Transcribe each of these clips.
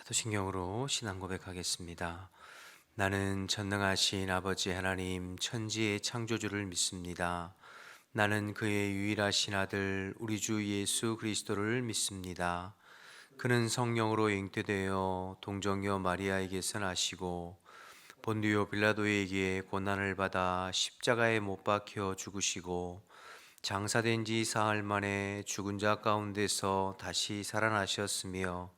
사도신경으로 신앙 고백하겠습니다. 나는 전능하신 아버지 하나님 천지의 창조주를 믿습니다. 나는 그의 유일하신 아들 우리 주 예수 그리스도를 믿습니다. 그는 성령으로 잉태되어 동정녀 마리아에게서 나시고 본디오 빌라도에게 고난을 받아 십자가에 못 박혀 죽으시고 장사된 지 사흘 만에 죽은 자 가운데서 다시 살아나셨으며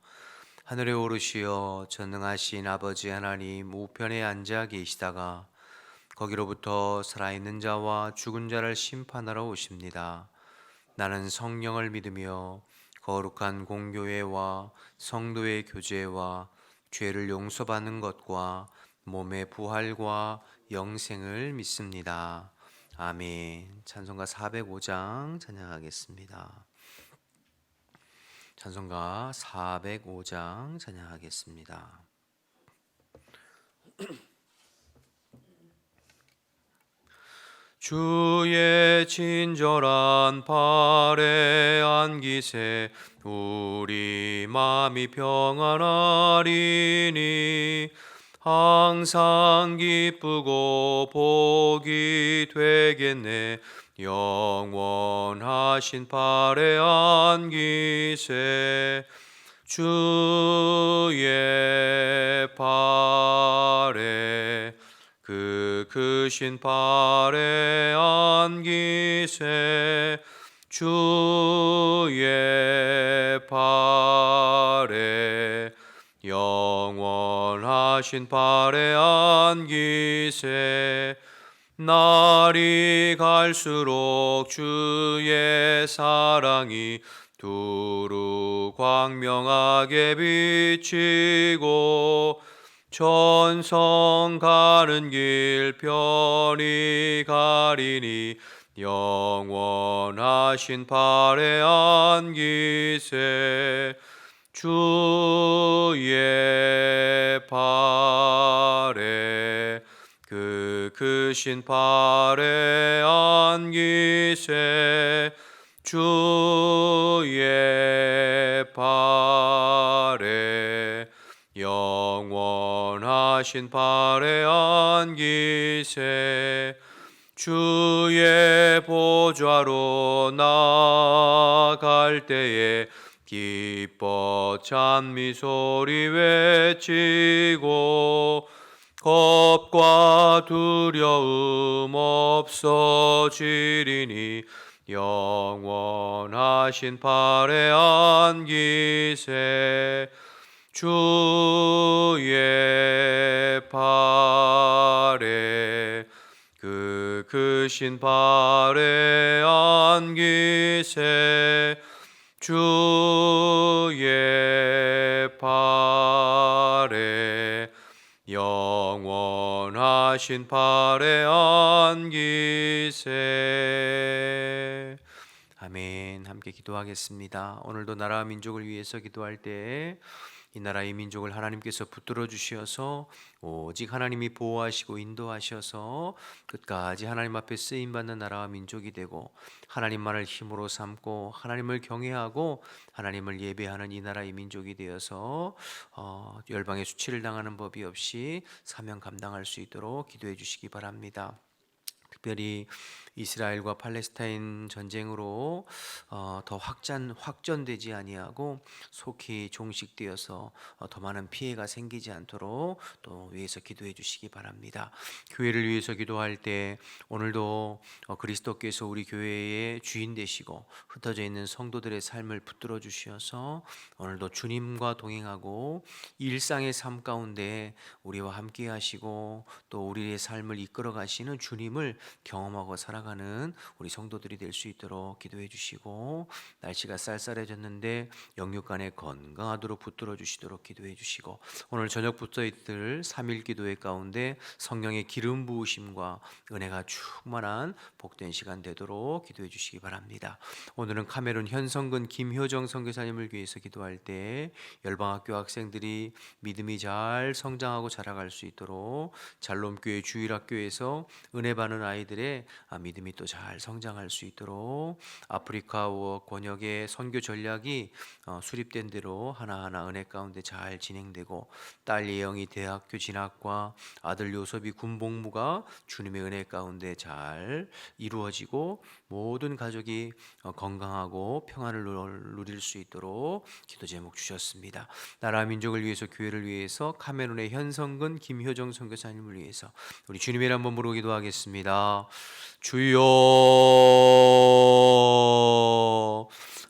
하늘에 오르시어 전능하신 아버지 하나님 우편에 앉아 계시다가 거기로부터 살아있는 자와 죽은 자를 심판하러 오십니다. 나는 성령을 믿으며 거룩한 공교회와 성도의 교제와 죄를 용서받는 것과 몸의 부활과 영생을 믿습니다. 아멘. 찬송가 405장 찬양하겠습니다. 찬송가 405장 찬양하겠습니다. 주의 친절한 발에 안기세 우리 마음이 평안하리니 항상 기쁘고 복이 되겠네. 영원하신 발에 안기세 주의 발에 그 크신 발에 안기세 주의 발에 영원하신 발에 안기세 날이 갈수록 주의 사랑이 두루 광명하게 비치고 천성 가는 길 편히 가리니 영원하신 발에 안기세 주의 발에 그 크신 발에 안기세 주의 발에 영원하신 발에 안기세 주의 보좌로 나아갈 때에 기뻐 찬미 소리 외치고 겁과 두려움 없어지리니 영원하신 발에 안기세 주의 발에 그 크신 발에 안기세 주의 발에 영원하신 발에 안기세 아멘. 함께 기도하겠습니다. 오늘도 나라와 민족을 위해서 기도할 때 이 나라의 민족을 하나님께서 붙들어 주시어서 오직 하나님이 보호하시고 인도하셔서 끝까지 하나님 앞에 쓰임받는 나라와 민족이 되고 하나님만을 힘으로 삼고 하나님을 경외하고 하나님을 예배하는 이 나라의 민족이 되어서 열방의 수치를 당하는 법이 없이 사명 감당할 수 있도록 기도해 주시기 바랍니다. 특별히 이스라엘과 팔레스타인 전쟁으로 더 확전되지 아니하고 속히 종식되어서 더 많은 피해가 생기지 않도록 또 위해서 기도해 주시기 바랍니다. 교회를 위해서 기도할 때 오늘도 그리스도께서 우리 교회의 주인 되시고 흩어져 있는 성도들의 삶을 붙들어 주시어서 오늘도 주님과 동행하고 일상의 삶 가운데 우리와 함께 하시고 또 우리의 삶을 이끌어 가시는 주님을 경험하고 살아가는 우리 성도들이 될 수 있도록 기도해 주시고 날씨가 쌀쌀해졌는데 영육간에 건강하도록 붙들어 주시도록 기도해 주시고 오늘 저녁부터 있을 3일 기도회 가운데 성령의 기름 부으심과 은혜가 충만한 복된 시간 되도록 기도해 주시기 바랍니다. 오늘은 카메룬 현성근 김효정 선교사님을 위해서 기도할 때 열방학교 학생들이 믿음이 잘 성장하고 자라갈 수 있도록 잘롬교회 주일학교에서 은혜 받는 아이들의 믿음 믿음이 또 잘 성장할 수 있도록 아프리카 권역의 선교 전략이 수립된 대로 하나하나 은혜 가운데 잘 진행되고, 딸 예영이 대학교 진학과 아들 요섭이 군복무가 주님의 은혜 가운데 잘 이루어지고 모든 가족이 건강하고 평안을 누릴 수 있도록 기도 제목 주셨습니다. 나라 민족을 위해서, 교회를 위해서, 카메룬의 현성근 김효정 선교사님을 위해서 우리 주님의 이름 한번 부르고 기도하겠습니다. 주여,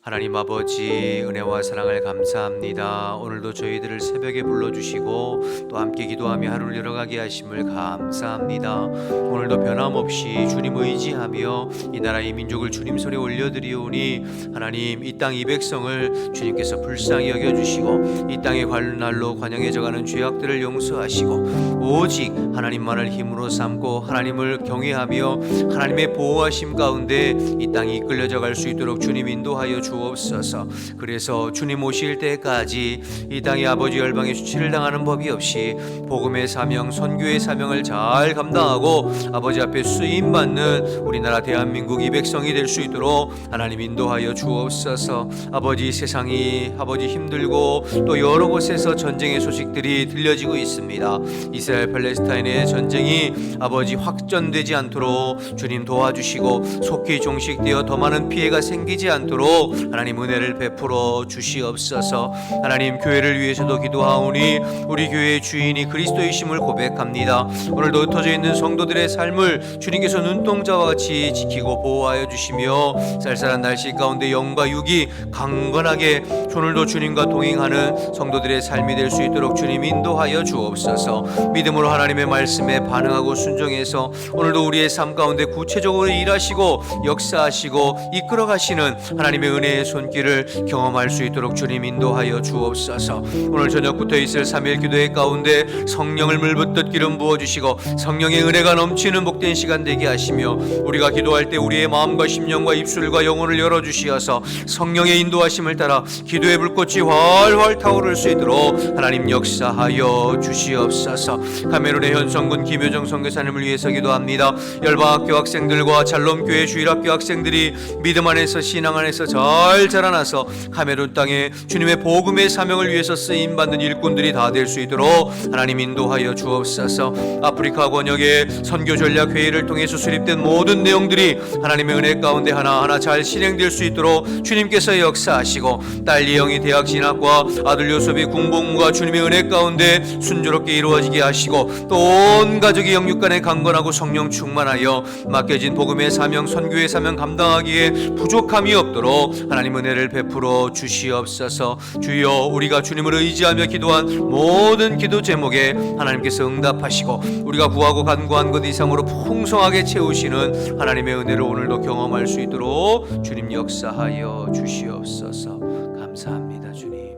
하나님 아버지, 은혜와 사랑을 감사합니다. 오늘도 저희들을 새벽에 불러주시고 또 함께 기도하며 하루를 열어가게 하심을 감사합니다. 오늘도 변함없이 주님 의지하며 이 나라 이 민족을 주님 손에 올려드리오니, 하나님 이 땅 이 백성을 주님께서 불쌍히 여겨주시고 이 땅의 날로 관영해져가는 죄악들을 용서하시고 오직 하나님만을 힘으로 삼고 하나님을 경외하며 하나님의 보호하심 가운데 이 땅이 이끌려져 갈 수 있도록 주님 인도하여 주옵소서. 그래서 주님 오실 때까지 이 땅의 아버지 열방의 수치를 당하는 법이 없이 복음의 사명, 선교의 사명을 잘 감당하고 아버지 앞에 쓰임받는 우리나라 대한민국 이 백성이 될 수 있도록 하나님 인도하여 주옵소서. 아버지, 세상이 아버지 힘들고 또 여러 곳에서 전쟁의 소식들이 들려지고 있습니다. 이스라엘 팔레스타인의 전쟁이 아버지 확전되지 않도록 주님 도와주시고 속히 종식되어 더 많은 피해가 생기지 않도록 하나님 은혜를 베풀어 주시옵소서. 하나님 교회를 위해서도 기도하오니 우리 교회의 주인이 그리스도이심을 고백합니다. 오늘도 흩어져 있는 성도들의 삶을 주님께서 눈동자와 같이 지키고 보호하여 주시며 쌀쌀한 날씨 가운데 영과 육이 강건하게 오늘도 주님과 동행하는 성도들의 삶이 될 수 있도록 주님 인도하여 주옵소서. 믿음으로 하나님의 말씀에 반응하고 순종해서 오늘도 우리의 삶 가운데 구체적으로 일하시고 역사하시고 이끌어 가시는 하나님의 은혜의 손길을 경험할 수 있도록 주님 인도하여 주옵소서. 오늘 저녁부터 있을 3일 기도회 가운데 성령을 물붓듯 기름 부어주시고 성령의 은혜가 넘치는 복된 시간 되게 하시며 우리가 기도할 때 우리의 마음과 심령과 입술과 영혼을 열어주시어서 성령의 인도하심을 따라 기도의 불꽃이 활활 타오를 수 있도록 하나님 역사하여 주시옵소서. 카메룬의 현성군 김효정 선교사님을 위해서 기도합니다. 열방학교 학생들과 잘롬교회 주일학교 학생들이 믿음 안에서 신앙 안에서 잘 자라나서 카메룬 땅에 주님의 복음의 사명을 위해서 쓰임받는 일꾼들이 다 될 수 있도록 하나님 인도하여 주옵소서. 아프리카 권역의 선교 전략 회의를 통해서 수립된 모든 내용들이 하나님의 은혜 가운데 하나하나 잘 실행될 수 있도록 주님께서 역사하시고 딸 예영이 대학 진학과 아들 요섭이 군복무가 주님의 은혜 가운데 순조롭게 이루어지게 하시고 또 온 가족이 영육간에 강건하고 성령 충만하여 맡겨진 복음의 사명, 선교의 사명 감당하기에 부족함이 없도록 하나님 은혜를 베풀어 주시옵소서. 주여, 우리가 주님을 의지하며 기도한 모든 기도 제목에 하나님께서 응답하시고 우리가 구하고 간구한 것 이상으로 풍성하게 채우시는 하나님의 은혜를 오늘도 경험할 수 있도록 주님 역사하여 주시옵소서. 감사합니다. 주님,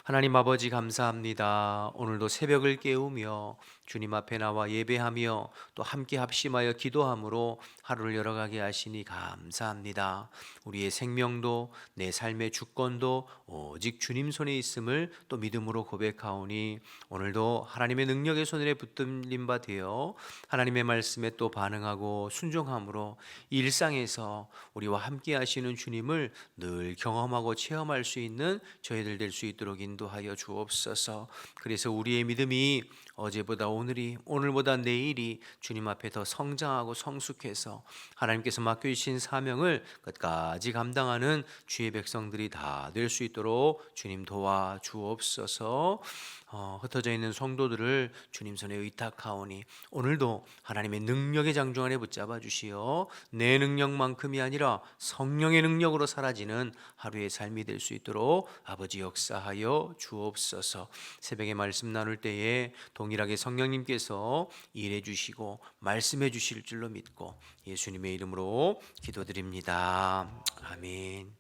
하나님 아버지 감사합니다. 오늘도 새벽을 깨우며 주님 앞에 나와 예배하며 또 함께 합심하여 기도함으로 하루를 열어가게 하시니 감사합니다. 우리의 생명도 내 삶의 주권도 오직 주님 손에 있음을 또 믿음으로 고백하오니 오늘도 하나님의 능력의 손에 붙들림 바 되어 하나님의 말씀에 또 반응하고 순종함으로 일상에서 우리와 함께 하시는 주님을 늘 경험하고 체험할 수 있는 저희들 될 수 있도록 인도하여 주옵소서. 그래서 우리의 믿음이 어제보다 오늘이, 오늘보다 내일이 주님 앞에 더 성장하고 성숙해서 하나님께서 맡겨주신 사명을 끝까지 감당하는 주의 백성들이 다 될 수 있도록 주님 도와 주옵소서. 흩어져 있는 성도들을 주님 손에 의탁하오니 오늘도 하나님의 능력의 장중 안에 붙잡아 주시어 내 능력만큼이 아니라 성령의 능력으로 사라지는 하루의 삶이 될 수 있도록 아버지 역사하여 주옵소서. 새벽에 말씀 나눌 때에 동일하게 성령님께서 일해 주시고 말씀해 주실 줄로 믿고 예수님의 이름으로 기도드립니다. 아멘.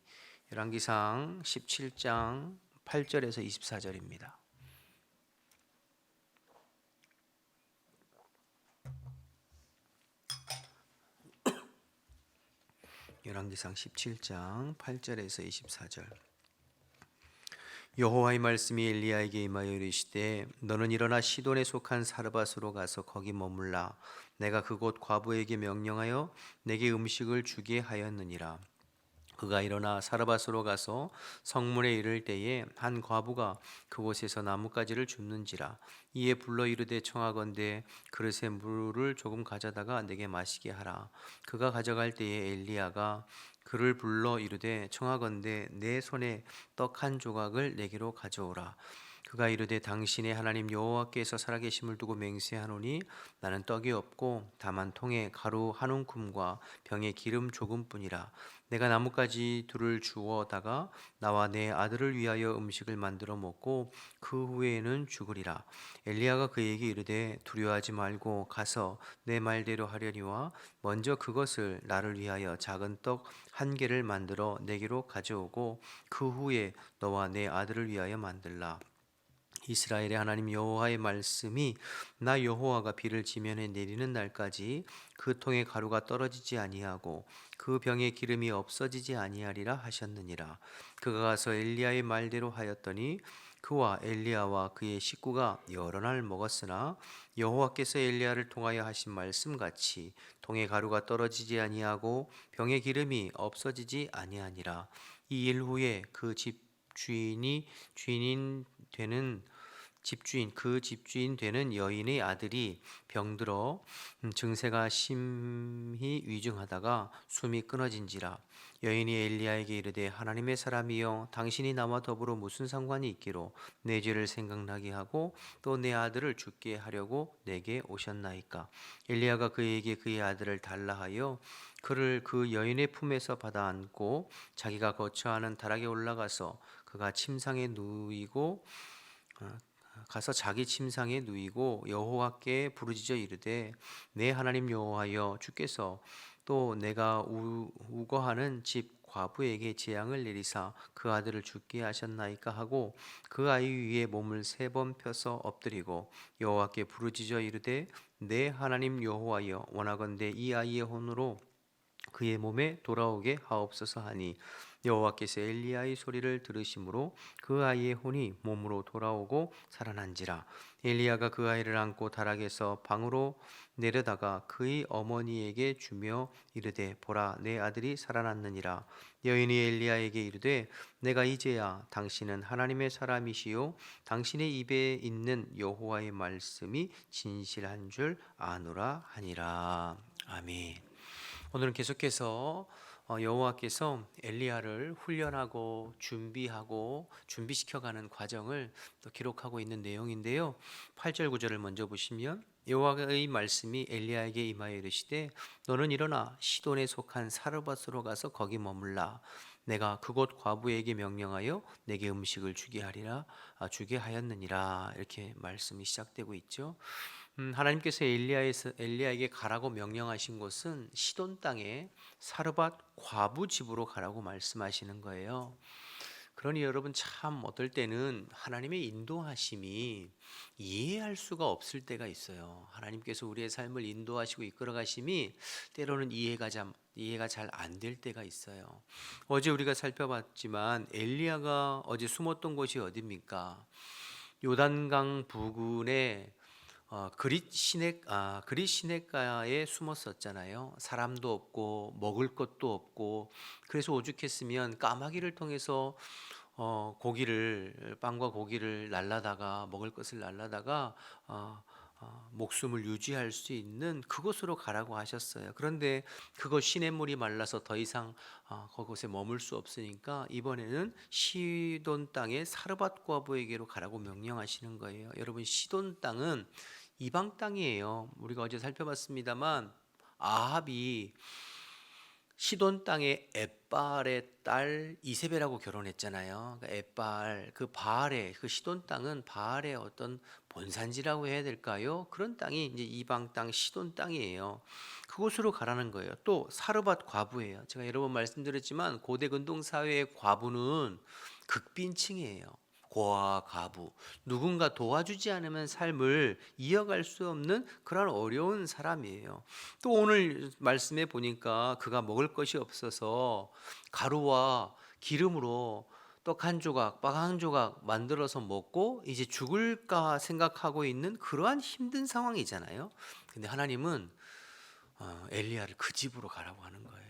열왕기상 17장 8절에서 24절입니다. 열왕기상 17장 8절에서 24절. 여호와의 말씀이 엘리야에게 임하여 이르시되 너는 일어나 시돈에 속한 사르밧으로 가서 거기 머물라. 내가 그곳 과부에게 명령하여 내게 음식을 주게 하였느니라. 그가 일어나 사르밧으로 가서 성문에 이를 때에 한 과부가 그곳에서 나뭇가지를 줍는지라. 이에 불러 이르되 청하건대 그릇에 물을 조금 가져다가 내게 마시게 하라. 그가 가져갈 때에 엘리야가 그를 불러 이르되 청하건대 내 손에 떡 한 조각을 내게로 가져오라. 그가 이르되 당신의 하나님 여호와께서 살아계심을 두고 맹세하노니 나는 떡이 없고 다만 통에 가루 한 움큼과 병에 기름 조금뿐이라. 내가 나뭇가지 둘을 주워다가 나와 내 아들을 위하여 음식을 만들어 먹고 그 후에는 죽으리라. 엘리야가 그에게 이르되 두려워하지 말고 가서 내 말대로 하려니와 먼저 그것을 나를 위하여 작은 떡 한 개를 만들어 내게로 가져오고 그 후에 너와 내 아들을 위하여 만들라. 이스라엘의 하나님 여호와의 말씀이 나 여호와가 비를 지면에 내리는 날까지 그 통에 가루가 떨어지지 아니하고 그 병에 기름이 없어지지 아니하리라 하셨느니라. 그가 가서 엘리야의 말대로 하였더니 그와 엘리야와 그의 식구가 여러 날 먹었으나 여호와께서 엘리야를 통하여 하신 말씀같이 통에 가루가 떨어지지 아니하고 병에 기름이 없어지지 아니하니라. 이 일 후에 그 집 주인인 되는 그 집주인 되는 여인의 아들이 병들어 증세가 심히 위중하다가 숨이 끊어진지라. 여인이 엘리야에게 이르되 하나님의 사람이여 당신이 나와 더불어 무슨 상관이 있기로 내 죄를 생각나게 하고 또 내 아들을 죽게 하려고 내게 오셨나이까. 엘리야가 그에게 그의 아들을 달라 하여 그를 그 여인의 품에서 받아 안고 자기가 거처하는 다락에 올라가서 그가 침상에 누이고 가서 자기 침상에 누이고 여호와께 부르짖어 이르되 내 하나님 여호와여 주께서 또 내가 우거하는 집 과부에게 재앙을 내리사 그 아들을 죽게 하셨나이까 하고 그 아이 위에 몸을 3번 펴서 엎드리고 여호와께 부르짖어 이르되 내 하나님 여호와여 원하건대 이 아이의 혼으로 그의 몸에 돌아오게 하옵소서 하니 여호와께서 엘리야의 소리를 들으심으로 그 아이의 혼이 몸으로 돌아오고 살아난지라. 엘리야가 그 아이를 안고 다락에서 방으로 내려다가 그의 어머니에게 주며 이르되 보라 내 아들이 살아났느니라. 여인이 엘리야에게 이르되 내가 이제야 당신은 하나님의 사람이시요 당신의 입에 있는 여호와의 말씀이 진실한 줄 아노라 하니라. 아멘. 오늘은 계속해서 여호와께서 엘리야를 훈련하고 준비시켜가는 과정을 또 기록하고 있는 내용인데요. 8절 9절을 먼저 보시면 여호와의 말씀이 엘리야에게 임하여 이르시되 너는 일어나 시돈에 속한 사르밧으로 가서 거기 머물라. 내가 그곳 과부에게 명령하여 내게 음식을 주게 하였느니라. 이렇게 말씀이 시작되고 있죠. 하나님께서 엘리야에게 가라고 명령하신 곳은 시돈 땅에 사르밧 과부 집으로 가라고 말씀하시는 거예요. 그러니 여러분 참 어떨 때는 하나님의 인도하심이 이해할 수가 없을 때가 있어요. 하나님께서 우리의 삶을 인도하시고 이끌어 가심이 때로는 이해가 잘 안 될 때가 있어요. 어제 우리가 살펴봤지만 엘리야가 어제 숨었던 곳이 어디입니까? 요단강 부근에 그릿 시냇가에 숨었었잖아요. 사람도 없고 먹을 것도 없고 그래서 오죽했으면 까마귀를 통해서 빵과 고기를 날라다가 먹을 것을 날라다가 목숨을 유지할 수 있는 그곳으로 가라고 하셨어요. 그런데 그곳 시냇물이 말라서 더 이상 그곳에 머물 수 없으니까 이번에는 시돈 땅의 사르밧 과부에게로 가라고 명령하시는 거예요. 여러분 시돈 땅은 이방 땅이에요. 우리가 어제 살펴봤습니다만 아합이 시돈 땅의 엣바알의 딸 이세벨하고 결혼했잖아요. 그러니까 엣바알 그 시돈 땅은 바알의 어떤 본산지라고 해야 될까요? 그런 땅이 이제 이방 땅 시돈 땅이에요. 그곳으로 가라는 거예요. 또 사르밧 과부예요. 제가 여러 번 말씀드렸지만 고대 근동 사회의 과부는 극빈층이에요. 고아 과부, 누군가 도와주지 않으면 삶을 이어갈 수 없는 그런 어려운 사람이에요. 또 오늘 말씀에 보니까 그가 먹을 것이 없어서 가루와 기름으로 떡 한 조각, 빵 한 조각 만들어서 먹고 이제 죽을까 생각하고 있는 그러한 힘든 상황이잖아요. 근데 하나님은 엘리야를 그 집으로 가라고 하는 거예요.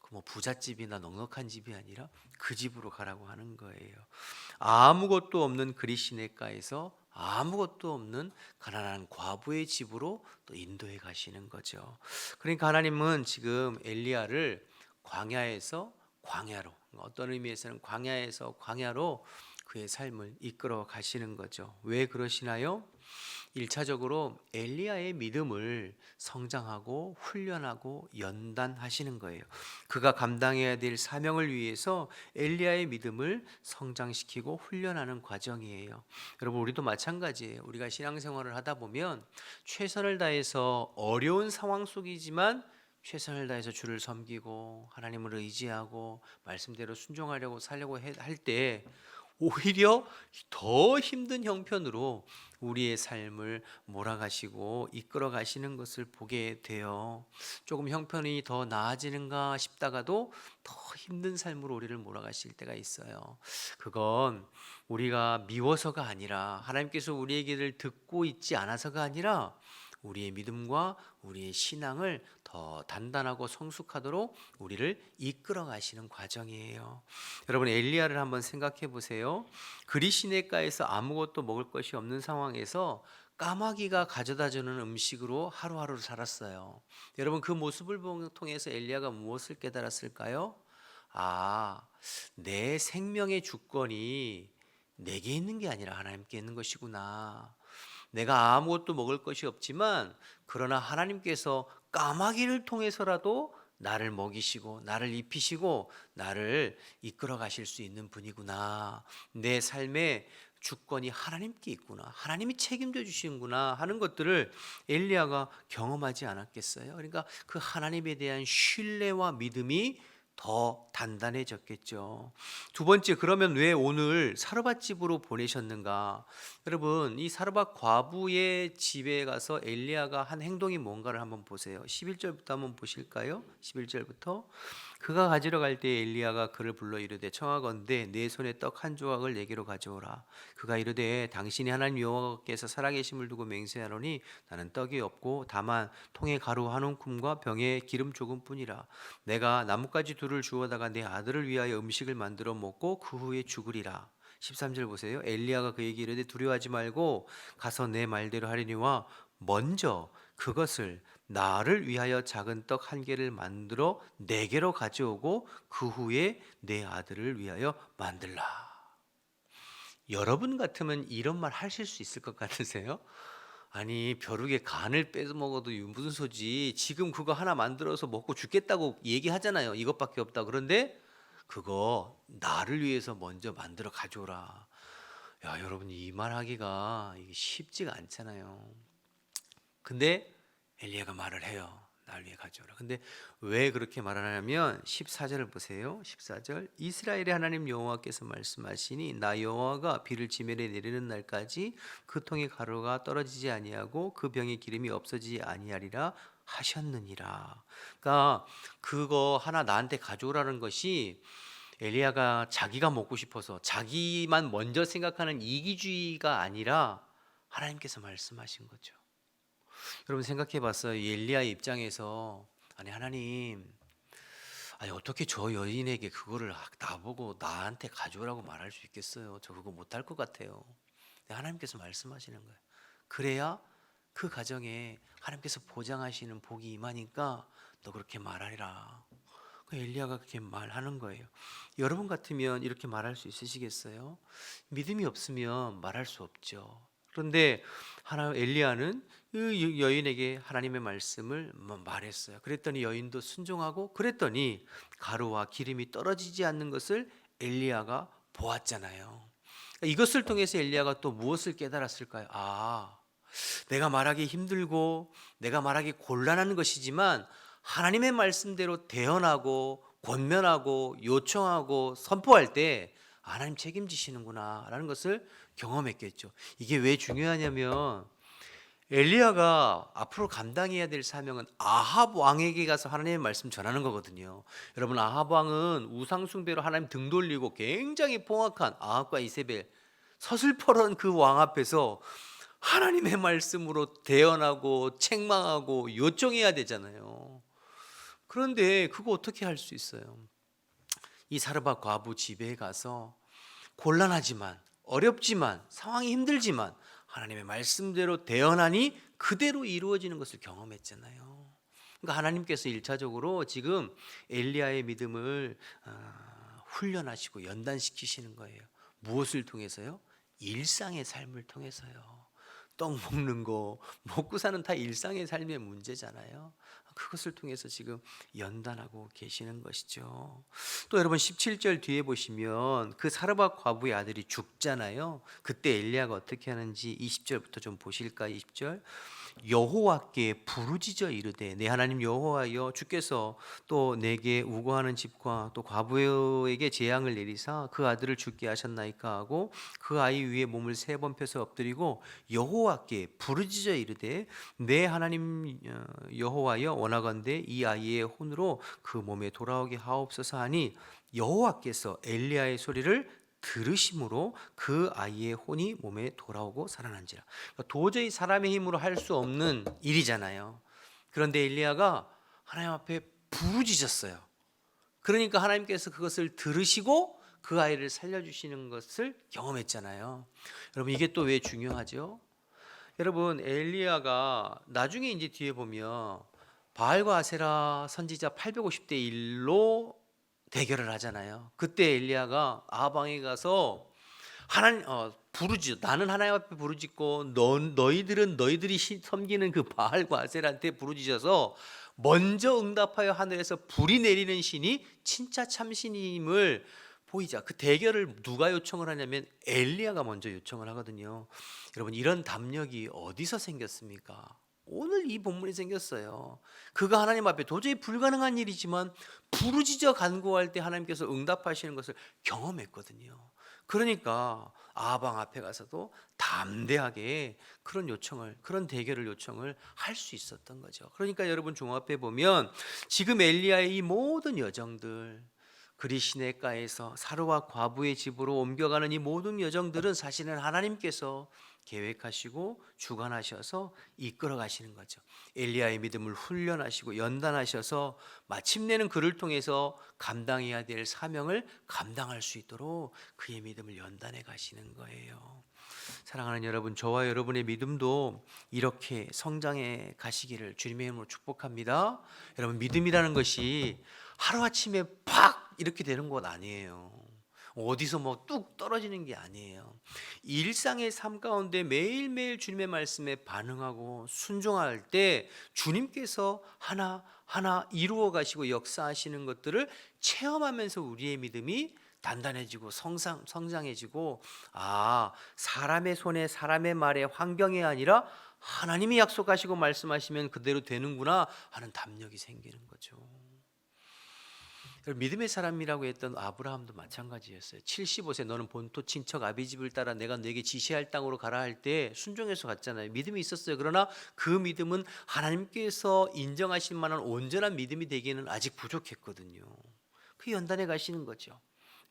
그 뭐 부잣집이나 넉넉한 집이 아니라 그 집으로 가라고 하는 거예요. 아무것도 없는 그리 시내가에서 아무것도 없는 가난한 과부의 집으로 또 인도해 가시는 거죠. 그러니까 하나님은 지금 엘리야를 광야에서 광야로, 어떤 의미에서는 광야에서 광야로 그의 삶을 이끌어 가시는 거죠. 왜 그러시나요? 1차적으로 엘리야의 믿음을 성장하고 훈련하고 연단하시는 거예요. 그가 감당해야 될 사명을 위해서 엘리야의 믿음을 성장시키고 훈련하는 과정이에요. 여러분, 우리도 마찬가지예요. 우리가 신앙생활을 하다 보면 최선을 다해서 어려운 상황 속이지만 최선을 다해서 주를 섬기고 하나님을 의지하고 말씀대로 순종하려고 살려고 할 때 오히려 더 힘든 형편으로 우리의 삶을 몰아가시고 이끌어 가시는 것을 보게 돼요. 조금 형편이 더 나아지는가 싶다가도 더 힘든 삶으로 우리를 몰아가실 때가 있어요. 그건 우리가 미워서가 아니라 하나님께서 우리의 길을 듣고 있지 않아서가 아니라 우리의 믿음과 우리의 신앙을 더 단단하고 성숙하도록 우리를 이끌어 가시는 과정이에요. 여러분, 엘리야를 한번 생각해 보세요. 그리 시내가에서 아무것도 먹을 것이 없는 상황에서 까마귀가 가져다 주는 음식으로 하루하루를 살았어요. 여러분, 그 모습을 통해서 엘리야가 무엇을 깨달았을까요? 아, 내 생명의 주권이 내게 있는 게 아니라 하나님께 있는 것이구나. 내가 아무것도 먹을 것이 없지만 그러나 하나님께서 까마귀를 통해서라도 나를 먹이시고 나를 입히시고 나를 이끌어 가실 수 있는 분이구나. 내 삶의 주권이 하나님께 있구나. 하나님이 책임져 주시는구나 하는 것들을 엘리야가 경험하지 않았겠어요? 그러니까 그 하나님에 대한 신뢰와 믿음이 더 단단해졌겠죠. 두 번째, 그러면 왜 오늘 사르밧 집으로 보내셨는가? 여러분, 이 사르밧 과부의 집에 가서 엘리야가 한 행동이 뭔가를 한번 보세요. 11절부터 한번 보실까요? 11절부터 그가 가지러 갈 때 엘리야가 그를 불러 이르되 청하건대 내 손에 떡 한 조각을 내게로 가져오라. 그가 이르되 당신이 하나님 여호와께서 살아계심을 두고 맹세하노니 나는 떡이 없고 다만 통에 가루 한 움큼과 병에 기름 조금뿐이라. 내가 나뭇가지 둘을 주워다가 내 아들을 위하여 음식을 만들어 먹고 그 후에 죽으리라. 13절 보세요. 엘리야가 그에게 이르되 두려워하지 말고 가서 내 말대로 하리니와 먼저 그것을 나를 위하여 작은 떡 한 개를 만들어 내게로 가져오고 그 후에 내 아들을 위하여 만들라. 여러분 같으면 이런 말 하실 수 있을 것 같으세요? 아니, 벼룩의 간을 빼서 먹어도 무슨 소지. 지금 그거 하나 만들어서 먹고 죽겠다고 얘기하잖아요. 이것밖에 없다. 그런데 그거 나를 위해서 먼저 만들어 가져오라. 야, 여러분, 이 말 하기가 이게 쉽지가 않잖아요. 근데 엘리야가 말을 해요. 날 위해 가져오라. 근데 왜 그렇게 말을 하냐면 14절을 보세요. 14절 이스라엘의 하나님 여호와께서 말씀하시니 나 여호와가 비를 지면에 내리는 날까지 그 통의 가루가 떨어지지 아니하고 그 병의 기름이 없어지지 아니하리라 하셨느니라. 그러니까 그거 하나 나한테 가져오라는 것이 엘리야가 자기가 먹고 싶어서 자기만 먼저 생각하는 이기주의가 아니라 하나님께서 말씀하신 거죠. 여러분, 생각해 봤어요. 이 엘리야의 입장에서 아니 하나님, 아니 어떻게 저 여인에게 그거를 나보고 나한테 가져오라고 말할 수 있겠어요? 저 그거 못할 것 같아요. 근데 하나님께서 말씀하시는 거예요. 그래야 그 가정에 하나님께서 보장하시는 복이 임하니까 너 그렇게 말하리라. 그 엘리야가 그렇게 말하는 거예요. 여러분 같으면 이렇게 말할 수 있으시겠어요? 믿음이 없으면 말할 수 없죠. 그런데 엘리야는 그 여인에게 하나님의 말씀을 말했어요. 그랬더니 여인도 순종하고 그랬더니 가루와 기름이 떨어지지 않는 것을 엘리야가 보았잖아요. 그러니까 이것을 통해서 엘리야가 또 무엇을 깨달았을까요? 내가 말하기 힘들고 내가 말하기 곤란한 것이지만 하나님의 말씀대로 대언하고 권면하고 요청하고 선포할 때 하나님 책임지시는구나 라는 것을 경험했겠죠. 이게 왜 중요하냐면 엘리야가 앞으로 감당해야 될 사명은 아합 왕에게 가서 하나님의 말씀 전하는 거거든요. 여러분, 아합 왕은 우상 숭배로 하나님 등 돌리고 굉장히 포악한 아합과 이세벨 서슬퍼런 그 왕 앞에서 하나님의 말씀으로 대언하고 책망하고 요청해야 되잖아요. 그런데 그거 어떻게 할 수 있어요? 이 사르밧 과부 집에 가서 곤란하지만 어렵지만 상황이 힘들지만 하나님의 말씀대로 대언하니 그대로 이루어지는 것을 경험했잖아요. 그러니까 하나님께서 1차적으로 지금 엘리야의 믿음을 훈련하시고 연단시키시는 거예요. 무엇을 통해서요? 일상의 삶을 통해서요. 떡 먹는 거, 먹고 사는 다 일상의 삶의 문제잖아요. 그것을 통해서 지금 연단하고 계시는 것이죠. 또 여러분 17절 뒤에 보시면 그 사르밧 과부의 아들이 죽잖아요. 그때 엘리야가 어떻게 하는지 20절부터 좀 보실까? 20절. 여호와께 부르짖어 이르되 내 하나님 여호와여 주께서 또 내게 우거하는 집과 또 과부에게 재앙을 내리사 그 아들을 죽게 하셨나이까 하고 그 아이 위에 몸을 3번 펴서 엎드리고 여호와께 부르짖어 이르되 내 하나님 여호와여 원하건대 이 아이의 혼으로 그 몸에 돌아오게 하옵소서 하니 여호와께서 엘리야의 소리를 들으심으로 그 아이의 혼이 몸에 돌아오고 살아난지라. 그러니까 도저히 사람의 힘으로 할 수 없는 일이잖아요. 그런데 엘리야가 하나님 앞에 부르짖었어요. 그러니까 하나님께서 그것을 들으시고 그 아이를 살려주시는 것을 경험했잖아요. 여러분 이게 또 왜 중요하죠? 여러분 엘리야가 나중에 이제 뒤에 보면 바알과 아세라 선지자 850대 1로 대결을 하잖아요. 그때 엘리야가 아방에 가서 하나님 부르짖어 나는 하나님 앞에 부르짖고 너희들은 너희들이 섬기는 그 바알과 아세라한테 부르짖어서 먼저 응답하여 하늘에서 불이 내리는 신이 진짜 참신임을 보이자. 그 대결을 누가 요청을 하냐면 엘리야가 먼저 요청을 하거든요. 여러분 이런 담력이 어디서 생겼습니까? 오늘 이 본문이 생겼어요. 그가 하나님 앞에 도저히 불가능한 일이지만 부르짖어 간구할 때 하나님께서 응답하시는 것을 경험했거든요. 그러니까 아방 앞에 가서도 담대하게 그런 요청을, 그런 대결을 요청을 할 수 있었던 거죠. 그러니까 여러분 종합해 보면 지금 엘리야의 이 모든 여정들, 그리 시냇가에서 사르와 과부의 집으로 옮겨가는 이 모든 여정들은 사실은 하나님께서 계획하시고 주관하셔서 이끌어 가시는 거죠. 엘리야의 믿음을 훈련하시고 연단하셔서 마침내는 그를 통해서 감당해야 될 사명을 감당할 수 있도록 그의 믿음을 연단해 가시는 거예요. 사랑하는 여러분, 저와 여러분의 믿음도 이렇게 성장해 가시기를 주님의 이름으로 축복합니다. 여러분 믿음이라는 것이 하루아침에 팍 이렇게 되는 것 아니에요. 어디서 뭐 뚝 떨어지는 게 아니에요. 일상의 삶 가운데 매일매일 주님의 말씀에 반응하고 순종할 때 주님께서 하나하나 이루어 가시고 역사하시는 것들을 체험하면서 우리의 믿음이 단단해지고 성장해지고 사람의 손에 사람의 말에 환경이 아니라 하나님이 약속하시고 말씀하시면 그대로 되는구나 하는 담력이 생기는 거죠. 믿음의 사람이라고 했던 아브라함도 마찬가지였어요. 75세 너는 본토 친척 아비집을 따라 내가 너에게 지시할 땅으로 가라 할 때 순종해서 갔잖아요. 믿음이 있었어요. 그러나 그 믿음은 하나님께서 인정하실 만한 온전한 믿음이 되기에는 아직 부족했거든요. 그 연단에 가시는 거죠.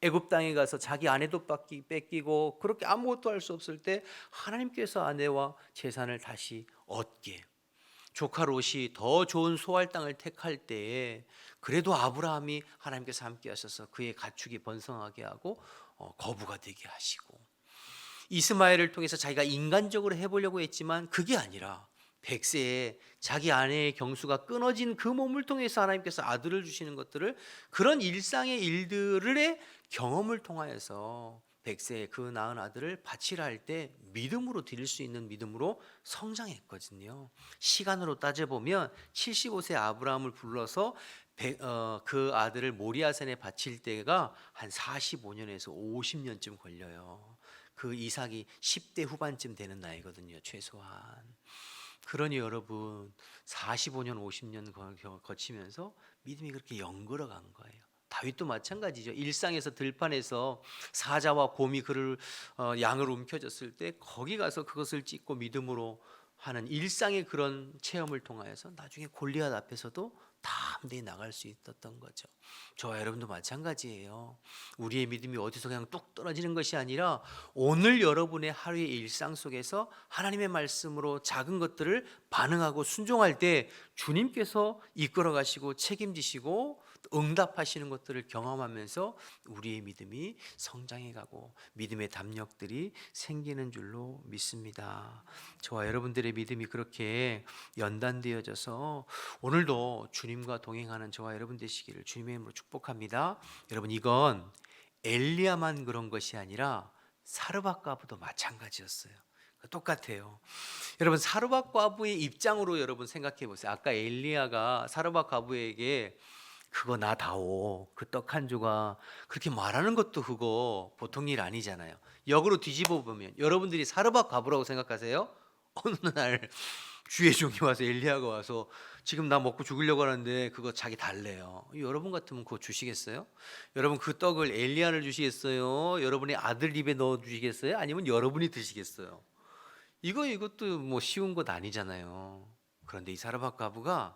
애굽 땅에 가서 자기 아내도 뺏기고 그렇게 아무것도 할 수 없을 때 하나님께서 아내와 재산을 다시 얻게, 조카 롯이 더 좋은 소할 땅을 택할 때에 그래도 아브라함이 하나님께서 함께 하셔서 그의 가축이 번성하게 하고 거부가 되게 하시고, 이스마엘을 통해서 자기가 인간적으로 해보려고 했지만 그게 아니라 100세에 자기 아내의 경수가 끊어진 그 몸을 통해서 하나님께서 아들을 주시는 것들을, 그런 일상의 일들의 경험을 통하여서 100세에 그 낳은 아들을 바치라 할 때 믿음으로 드릴 수 있는 믿음으로 성장했거든요. 시간으로 따져보면 75세 아브라함을 불러서 그 아들을 모리아산에 바칠 때가 한 45년에서 50년쯤 걸려요. 그 이삭이 10대 후반쯤 되는 나이거든요, 최소한. 그러니 여러분 45년 50년 거치면서 믿음이 그렇게 연걸어 간 거예요. 다윗도 마찬가지죠. 일상에서 들판에서 사자와 곰이 그를 양을 움켜졌을 때 거기 가서 그것을 찢고 믿음으로 하는 일상의 그런 체험을 통하여서 나중에 골리앗 앞에서도 담대히 나갈 수 있었던 거죠. 저와 여러분도 마찬가지예요. 우리의 믿음이 어디서 그냥 뚝 떨어지는 것이 아니라 오늘 여러분의 하루의 일상 속에서 하나님의 말씀으로 작은 것들을 반응하고 순종할 때 주님께서 이끌어 가시고 책임지시고 응답하시는 것들을 경험하면서 우리의 믿음이 성장해 가고 믿음의 담력들이 생기는 줄로 믿습니다. 저와 여러분들의 믿음이 그렇게 연단되어져서 오늘도 주님과 동행하는 저와 여러분 되시기를 주님의 이름으로 축복합니다. 여러분, 이건 엘리야만 그런 것이 아니라 사르밧 과부도 마찬가지였어요. 똑같아요. 여러분, 사르밧 과부의 입장으로 여러분 생각해 보세요. 아까 엘리야가 사르밧 과부에게 그거 나다오, 그 떡 한 조각, 그렇게 말하는 것도 그거 보통 일 아니잖아요. 역으로 뒤집어 보면 여러분들이 사르밧 과부라고 생각하세요? 어느 날 주의 종이 와서, 엘리야가 와서 지금 나 먹고 죽으려고 하는데 그거 자기 달래요. 여러분 같으면 그거 주시겠어요? 여러분, 그 떡을 엘리야를 주시겠어요? 여러분의 아들 입에 넣어 주시겠어요? 아니면 여러분이 드시겠어요? 이것도 뭐 쉬운 것 아니잖아요. 그런데 이 사르밧 과부가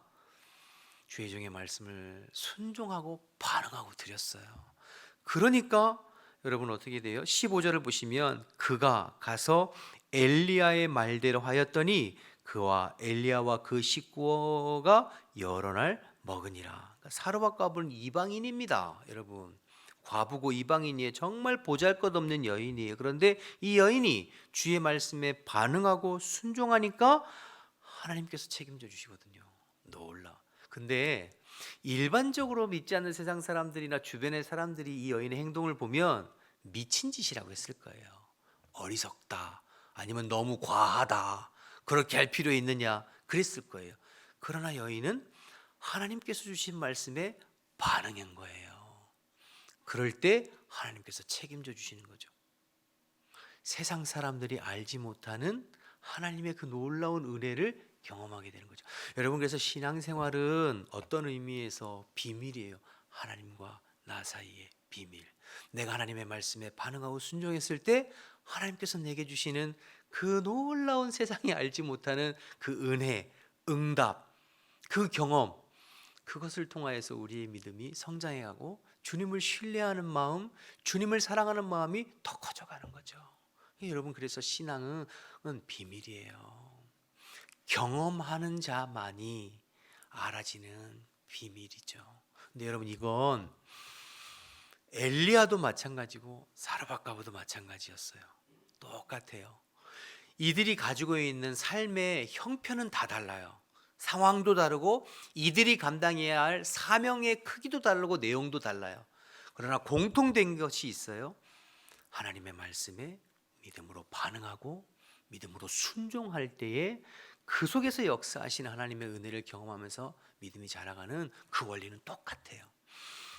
주의 종의 말씀을 순종하고 반응하고 드렸어요. 그러니까 여러분 어떻게 돼요? 15절을 보시면 그가 가서 엘리야의 말대로 하였더니 그와 엘리야와 그 식구가 여러 날 먹으니라. 그러니까 사르밧 과부는 이방인입니다. 여러분, 과부고 이방인이에요. 정말 보잘것없는 여인이에요. 그런데 이 여인이 주의 말씀에 반응하고 순종하니까 하나님께서 책임져 주시거든요. 놀라. 근데 일반적으로 믿지 않는 세상 사람들이나 주변의 사람들이 이 여인의 행동을 보면 미친 짓이라고 했을 거예요. 어리석다, 아니면 너무 과하다, 그렇게 할 필요 있느냐, 그랬을 거예요. 그러나 여인은 하나님께서 주신 말씀에 반응한 거예요. 그럴 때 하나님께서 책임져 주시는 거죠. 세상 사람들이 알지 못하는 하나님의 그 놀라운 은혜를 경험하게 되는 거죠. 여러분, 그래서 신앙생활은 어떤 의미에서 비밀이에요. 하나님과 나 사이의 비밀. 내가 하나님의 말씀에 반응하고 순종했을 때 하나님께서 내게 주시는 그 놀라운, 세상이 알지 못하는 그 은혜, 응답, 그 경험, 그것을 통하여서 우리의 믿음이 성장해가고 주님을 신뢰하는 마음, 주님을 사랑하는 마음이 더 커져가는 거죠. 여러분, 그래서 신앙은 비밀이에요. 경험하는 자만이 알아지는 비밀이죠. 근데 여러분, 이건 엘리야도 마찬가지고 사르밧 과부도 마찬가지였어요. 똑같아요. 이들이 가지고 있는 삶의 형편은 다 달라요. 상황도 다르고 이들이 감당해야 할 사명의 크기도 다르고 내용도 달라요. 그러나 공통된 것이 있어요. 하나님의 말씀에 믿음으로 반응하고 믿음으로 순종할 때에 그 속에서 역사하신 하나님의 은혜를 경험하면서 믿음이 자라가는 그 원리는 똑같아요.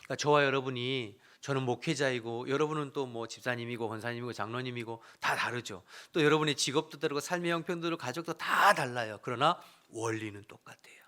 그러니까 저와 여러분이, 저는 목회자이고 여러분은 또 뭐 집사님이고 권사님이고 장로님이고 다 다르죠. 또 여러분의 직업도 다르고 삶의 형편도 다르고 가족도 다 달라요. 그러나 원리는 똑같아요.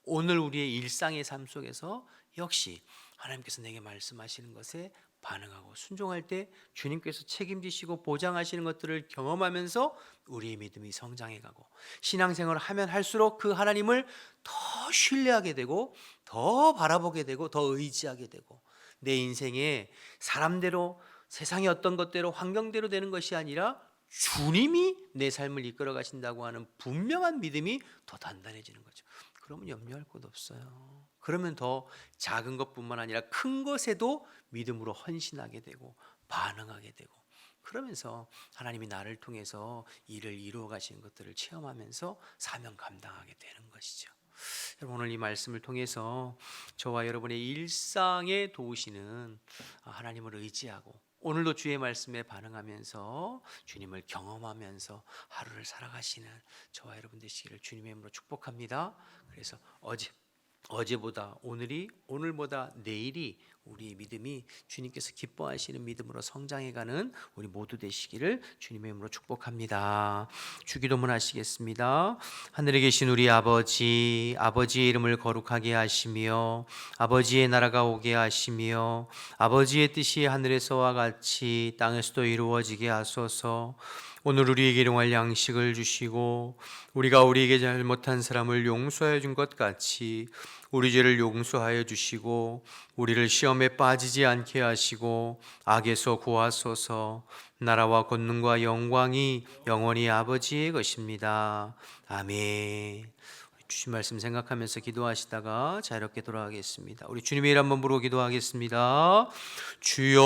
오늘 우리의 일상의 삶 속에서 역시 하나님께서 내게 말씀하시는 것에 반응하고 순종할 때 주님께서 책임지시고 보장하시는 것들을 경험하면서 우리의 믿음이 성장해가고 신앙생활을 하면 할수록 그 하나님을 더 신뢰하게 되고 더 바라보게 되고 더 의지하게 되고 내 인생에 사람대로, 세상의 어떤 것대로, 환경대로 되는 것이 아니라 주님이 내 삶을 이끌어 가신다고 하는 분명한 믿음이 더 단단해지는 거죠. 그러면 염려할 것 없어요. 그러면 더 작은 것뿐만 아니라 큰 것에도 믿음으로 헌신하게 되고 반응하게 되고, 그러면서 하나님이 나를 통해서 일을 이루어 가시는 것들을 체험하면서 사명 감당하게 되는 것이죠. 여러분, 오늘 이 말씀을 통해서 저와 여러분의 일상에 도우시는 하나님을 의지하고 오늘도 주의 말씀에 반응하면서 주님을 경험하면서 하루를 살아가시는 저와 여러분 되시기를 주님의 이름으로 축복합니다. 그래서 어제보다 오늘이, 오늘보다 내일이 우리의 믿음이 주님께서 기뻐하시는 믿음으로 성장해가는 우리 모두 되시기를 주님의 이름으로 축복합니다. 주기도문 하시겠습니다. 하늘에 계신 우리 아버지, 아버지의 이름을 거룩하게 하시며 아버지의 나라가 오게 하시며 아버지의 뜻이 하늘에서와 같이 땅에서도 이루어지게 하소서. 오늘 우리에게 일용할 양식을 주시고 우리가 우리에게 잘못한 사람을 용서해 준 것 같이 우리 죄를 용서하여 주시고 우리를 시험에 빠지지 않게 하시고 악에서 구하소서. 나라와 권능과 영광이 영원히 아버지의 것입니다. 아멘. 주신 말씀 생각하면서 기도하시다가 자유롭게 돌아가겠습니다. 우리 주님의 이름 한번 부르고 기도하겠습니다. 주여,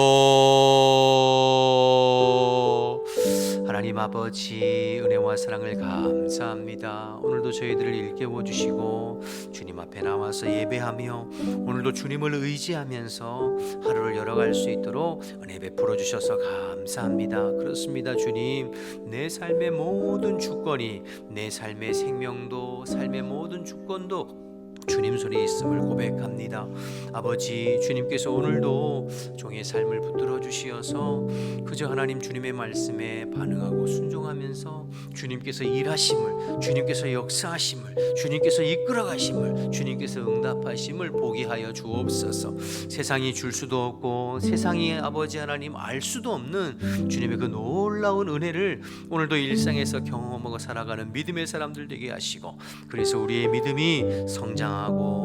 하나님 아버지, 은혜와 사랑을 감사합니다. 오늘도 저희들을 일깨워 주시고 주님 앞에 나와서 예배하며 오늘도 주님을 의지하면서 하루를 열어갈 수 있도록 은혜 베풀어 주셔서 감사합니다. 그렇습니다. 주님, 내 삶의 모든 주권이, 내 삶의 생명도, 삶의 모든 주권도 주님 손에 있음을 고백합니다. 아버지, 주님께서 오늘도 종의 삶을 붙들어 주시어서 그저 하나님 주님의 말씀에 반응하고 순종하면서 주님께서 일하심을, 주님께서 역사하심을, 주님께서 이끌어 가심을, 주님께서 응답하심을 보게 하여 주옵소서. 세상이 줄 수도 없고 세상이 아버지 하나님 알 수도 없는 주님의 그 놀라운 은혜를 오늘도 일상에서 경험하고 살아가는 믿음의 사람들 되게 하시고, 그래서 우리의 믿음이 성장하고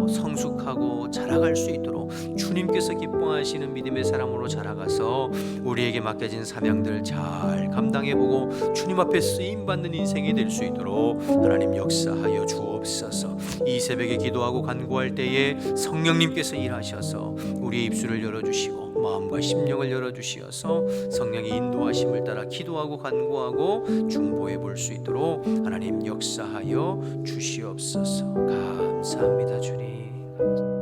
성숙하고 자라갈 수 있도록 주님께서 기뻐하시는 믿음의 사람으로 자라가서 우리에게 맡겨진 사명들 잘 감당해보고 주님 앞에 쓰임받는 인생이 될 수 있도록 하나님 역사하여 주옵소서. 이 새벽에 기도하고 간구할 때에 성령님께서 일하셔서 우리의 입술을 열어주시고 마음과 심령을 열어주시어서 성령의 인도하심을 따라 기도하고 간구하고 중보해 볼 수 있도록 하나님 역사하여 주시옵소서. 감사합니다 주님.